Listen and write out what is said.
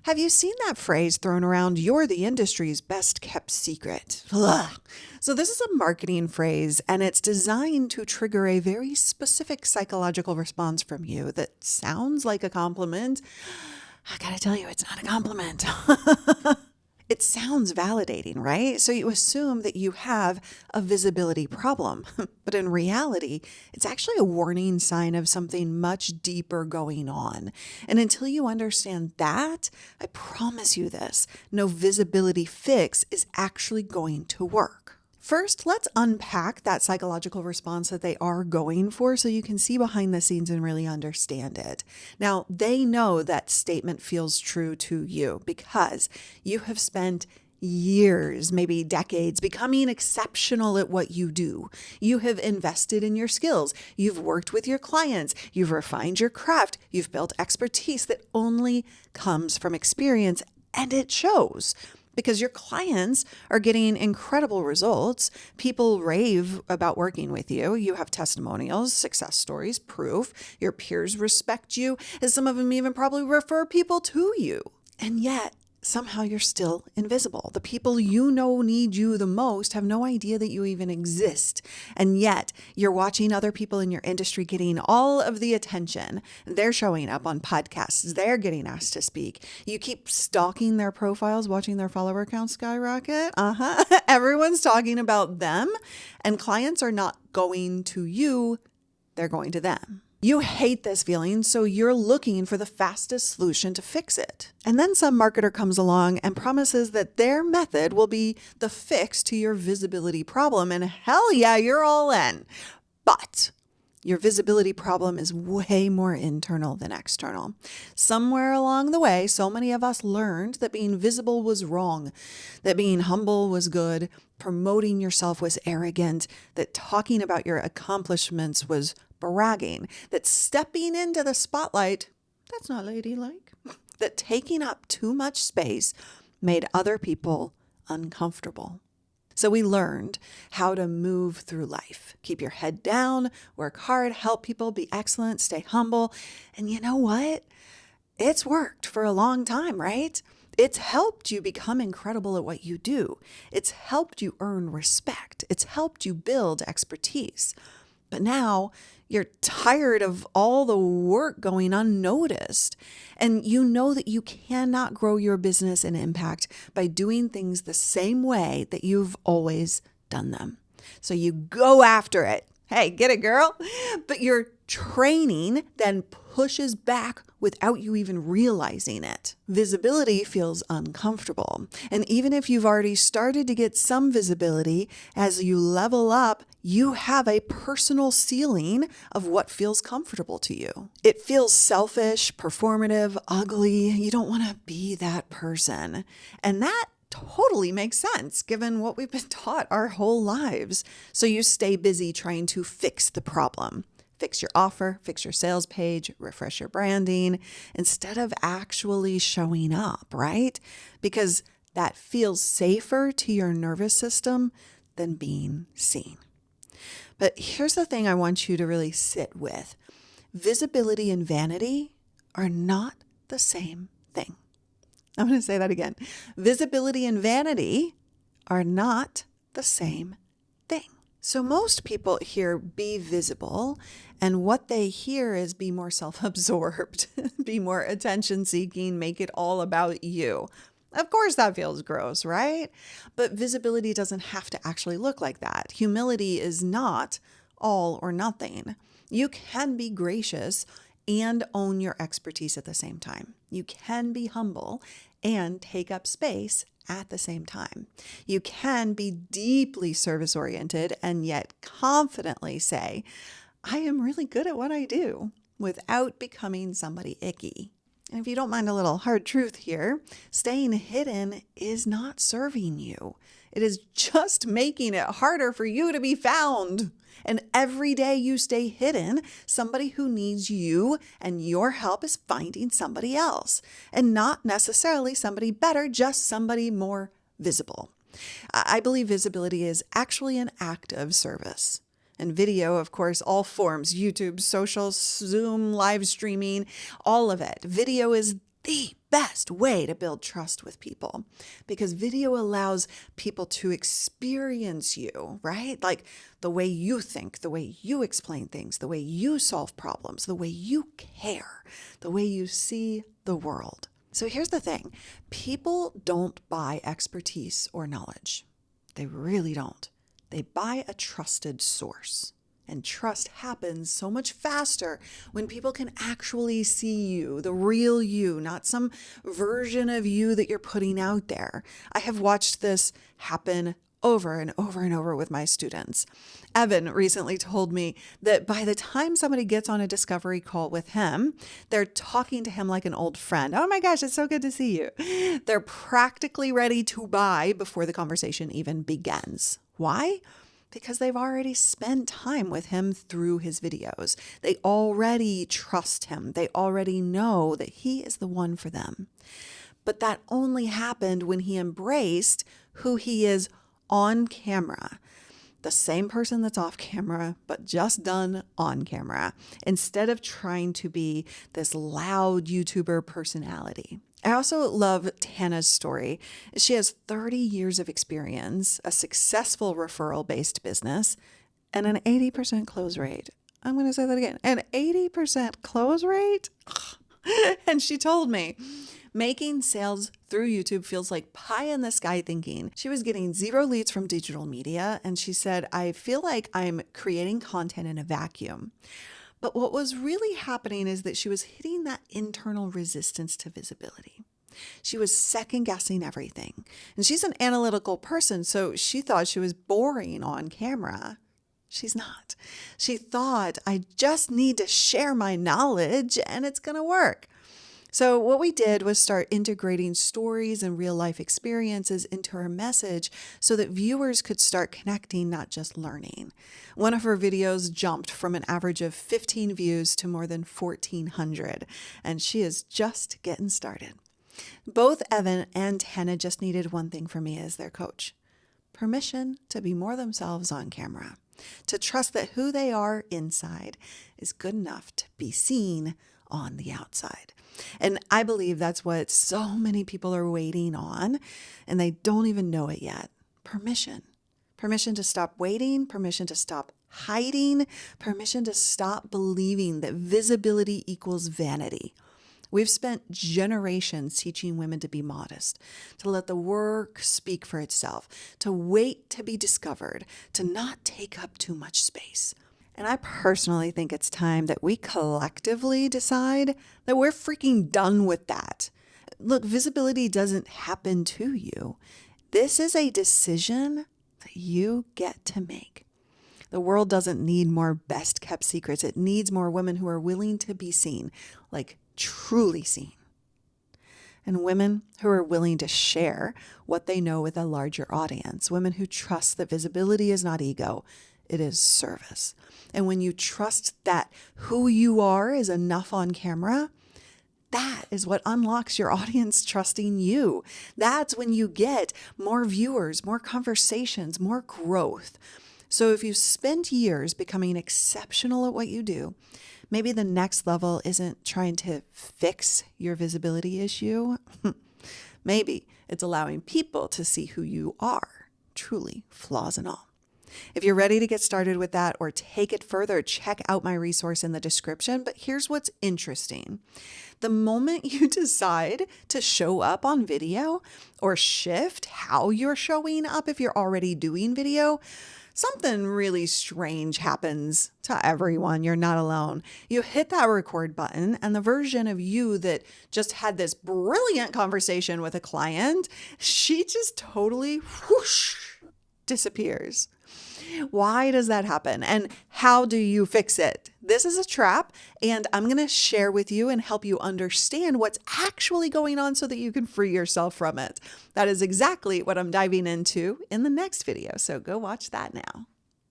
Have you seen that phrase thrown around, "You're the industry's best kept secret"? Ugh. So this is a marketing phrase, and it's designed to trigger a very specific psychological response from you that sounds like a compliment. I gotta tell you, it's not a compliment. It sounds validating, right? So you assume that you have a visibility problem, but in reality, it's actually a warning sign of something much deeper going on. And until you understand that, I promise you this, no visibility fix is actually going to work. First, let's unpack that psychological response that they are going for so you can see behind the scenes and really understand it. Now, they know that statement feels true to you because you have spent years, maybe decades, becoming exceptional at what you do. You have invested in your skills. You've worked with your clients. You've refined your craft. You've built expertise that only comes from experience, and it shows. Because your clients are getting incredible results. People rave about working with you. You have testimonials, success stories, proof. Your peers respect you, and some of them even probably refer people to you. And yet, somehow you're still invisible. The people you know need you the most have no idea that you even exist. And yet you're watching other people in your industry getting all of the attention. They're showing up on podcasts. They're getting asked to speak. You keep stalking their profiles, watching their follower count skyrocket. Everyone's talking about them, and clients are not going to you. They're going to them. You hate this feeling, so you're looking for the fastest solution to fix it. And then some marketer comes along and promises that their method will be the fix to your visibility problem. And hell yeah, you're all in. But your visibility problem is way more internal than external. Somewhere along the way, so many of us learned that being visible was wrong, that being humble was good, promoting yourself was arrogant, that talking about your accomplishments was bragging, that stepping into the spotlight, that's not ladylike, that taking up too much space made other people uncomfortable. So we learned how to move through life. Keep your head down, work hard, help people, be excellent, stay humble. And you know what? It's worked for a long time, right? It's helped you become incredible at what you do. It's helped you earn respect. It's helped you build expertise. But now you're tired of all the work going unnoticed. And you know that you cannot grow your business and impact by doing things the same way that you've always done them. So you go after it. Hey, get it, girl? But your training then pushes back without you even realizing it. Visibility feels uncomfortable. And even if you've already started to get some visibility, as you level up, you have a personal ceiling of what feels comfortable to you. It feels selfish, performative, ugly. You don't want to be that person. And that totally makes sense given what we've been taught our whole lives. So you stay busy trying to fix the problem. Fix your offer, fix your sales page, refresh your branding, instead of actually showing up, right? Because that feels safer to your nervous system than being seen. But here's the thing I want you to really sit with. Visibility and vanity are not the same thing. I'm going to say that again. Visibility and vanity are not the same thing. So most people hear be visible, and what they hear is be more self-absorbed, be more attention-seeking, make it all about you. Of course that feels gross, right? But visibility doesn't have to actually look like that. Humility is not all or nothing. You can be gracious and own your expertise at the same time. You can be humble and take up space at the same time. You can be deeply service-oriented and yet confidently say, I am really good at what I do, without becoming somebody icky. And if you don't mind a little hard truth here, staying hidden is not serving you. It is just making it harder for you to be found. And every day you stay hidden, somebody who needs you and your help is finding somebody else. And not necessarily somebody better, just somebody more visible. I believe visibility is actually an act of service. And video, of course, all forms, YouTube, social, Zoom, live streaming, all of it. Video is the best way to build trust with people because video allows people to experience you, right? Like the way you think, the way you explain things, the way you solve problems, the way you care, the way you see the world. So here's the thing. People don't buy expertise or knowledge. They really don't. They buy a trusted source. And trust happens so much faster when people can actually see you, the real you, not some version of you that you're putting out there. I have watched this happen over and over and over with my students. Evan recently told me that by the time somebody gets on a discovery call with him, they're talking to him like an old friend. Oh my gosh, it's so good to see you. They're practically ready to buy before the conversation even begins. Why? Because they've already spent time with him through his videos. They already trust him. They already know that he is the one for them. But that only happened when he embraced who he is on camera. The same person that's off camera, but just done on camera, instead of trying to be this loud YouTuber personality. I also love Tana's story. She has 30 years of experience, a successful referral-based business, and an 80% close rate. I'm going to say that again. An 80% close rate? And she told me, making sales through YouTube feels like pie in the sky thinking. She was getting 0 leads from digital media, and she said, I feel like I'm creating content in a vacuum. But what was really happening is that she was hitting that internal resistance to visibility. She was second guessing everything. And she's an analytical person, so she thought she was boring on camera. She's not. She thought, I just need to share my knowledge and it's going to work. So what we did was start integrating stories and real life experiences into her message so that viewers could start connecting, not just learning. One of her videos jumped from an average of 15 views to more than 1,400, and she is just getting started. Both Evan and Hannah just needed one thing from me as their coach: permission to be more themselves on camera, to trust that who they are inside is good enough to be seen on the outside. And I believe that's what so many people are waiting on, and they don't even know it yet. Permission. Permission to stop waiting, permission to stop hiding, permission to stop believing that visibility equals vanity. We've spent generations teaching women to be modest, to let the work speak for itself, to wait to be discovered, to not take up too much space. And I personally think it's time that we collectively decide that we're freaking done with that. Look, visibility doesn't happen to you. This is a decision that you get to make. The world doesn't need more best kept secrets. It needs more women who are willing to be seen, like truly seen. And women who are willing to share what they know with a larger audience. Women who trust that visibility is not ego, it is service. And when you trust that who you are is enough on camera, that is what unlocks your audience trusting you. That's when you get more viewers, more conversations, more growth. So if you spent years becoming exceptional at what you do, maybe the next level isn't trying to fix your visibility issue. Maybe it's allowing people to see who you are, truly, flaws and all. If you're ready to get started with that or take it further, check out my resource in the description. But here's what's interesting. The moment you decide to show up on video or shift how you're showing up if you're already doing video, something really strange happens to everyone. You're not alone. You hit that record button and the version of you that just had this brilliant conversation with a client, she just totally whoosh, disappears. Why does that happen? And how do you fix it? This is a trap, and I'm going to share with you and help you understand what's actually going on so that you can free yourself from it. That is exactly what I'm diving into in the next video. So go watch that now.